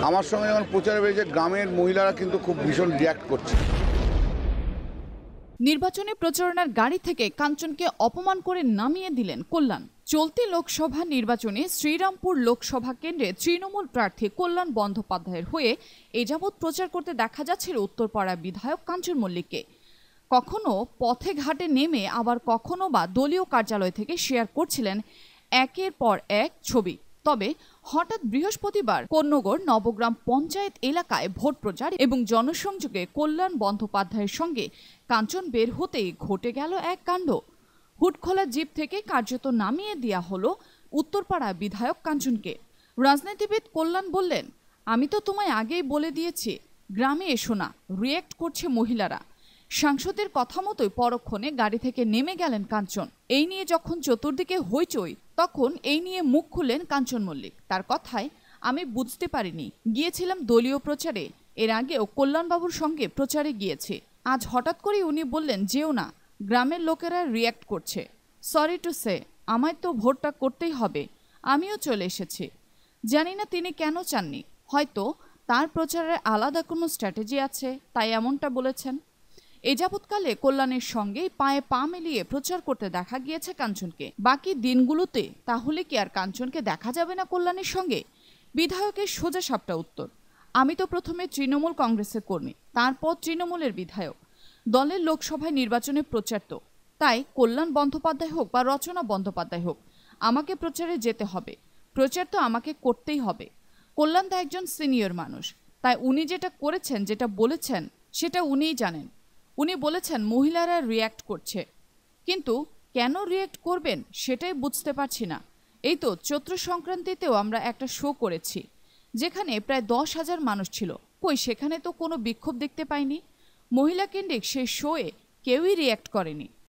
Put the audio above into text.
আমার সঙ্গে যখন প্রচার হয়েছে গ্রামের মহিলারা কিন্তু খুব ভীষণ রিয়াক্ট করছে। নির্বাচনী প্রচারণার গাড়ি থেকে কাঞ্চনকে অপমান করে নামিয়ে দিলেন কল্যাণ। চলতি লোকসভা নির্বাচনে শ্রীরামপুর লোকসভা কেন্দ্রে তৃণমূল প্রার্থী কল্যাণ বন্দ্যোপাধ্যায়ের হয়ে এ যাবৎ প্রচার করতে দেখা যাচ্ছিল উত্তরপাড়া বিধায়ক কাঞ্চন মল্লিককে। কখনো পথে ঘাটে নেমে আবার কখনো বা দলীয় কার্যালয় থেকে শেয়ার করছিলেন একের পর এক ছবি। তবে হঠাৎ বৃহস্পতিবার কোন্নগর নবগ্রাম পঞ্চায়েত এলাকায় ভোট প্রচার এবং জনসংযোগে কল্যাণ বন্দ্যোপাধ্যায়ের সঙ্গে কাঞ্চন বের হতেই ঘটে গেল এক কাণ্ড। হুটখোলা জিপ থেকে কার্যত নামিয়ে দেওয়া হলো উত্তরপাড়া বিধায়ক কাঞ্চনকে। রাজনীতিবিদ কল্যাণ বললেন, আমি তো তোমায় আগেই বলে দিয়েছি গ্রামে এসো না, রিয়্যাক্ট করছে মহিলারা। সাংসদের কথা মতোই পরক্ষণে গাড়ি থেকে নেমে গেলেন কাঞ্চন। এই নিয়ে যখন চতুর্দিকে হইচই তখন এই নিয়ে মুখ খুললেন কাঞ্চন মল্লিক। তার কথায়, আমি বুঝতে পারিনি, গিয়েছিলাম দলীয় প্রচারে, এর আগেও কল্যাণবাবুর সঙ্গে প্রচারে গিয়েছি। আজ হঠাৎ করেই উনি বললেন যেও না, গ্রামের লোকেরা রিয়্যাক্ট করছে। সরি টু সে, আমায় তো ভোটটা করতেই হবে, আমিও চলে এসেছি। জানি না তিনি কেন চাননি, হয়তো তার প্রচারের আলাদা কোনো স্ট্র্যাটেজি আছে তাই এমনটা বলেছেন। এ যাবৎকালে কল্যাণের সঙ্গে পায়ে পা মিলিয়ে প্রচার করতে দেখা গিয়েছে কাঞ্চনকে। বাকি দিনগুলোতে তাহলে কি আর কাঞ্চনকে দেখা যাবে না কল্যাণের সঙ্গে? বিধায়কের সোজা সাপটা উত্তর, আমি তো প্রথমে তৃণমূল কংগ্রেসের কর্মী, তারপর তৃণমূলের বিধায়ক, দলের লোকসভায় নির্বাচনে প্রচার তো। তাই কল্যাণ বন্দ্যোপাধ্যায় হোক বা রচনা বন্দ্যোপাধ্যায় হোক, আমাকে প্রচারে যেতে হবে, প্রচার তো আমাকে করতেই হবে। কল্যাণ দা একজন সিনিয়র মানুষ, তাই উনি যেটা করেছেন, যেটা বলেছেন সেটা উনিই জানেন। উনি বলেছেন মহিলারা রিয়্যাক্ট করছে, কিন্তু কেন রিয়্যাক্ট করবেন সেটাই বুঝতে পারছি না। এই তো চৈত্র সংক্রান্তিতেও আমরা একটা শো করেছি যেখানে প্রায় 10,000 মানুষ ছিল, কই সেখানে তো কোনো বিক্ষোভ দেখতে পাইনি। মহিলা কেন্দ্রিক সেই শোয়ে কেউই রিয়্যাক্ট করেনি।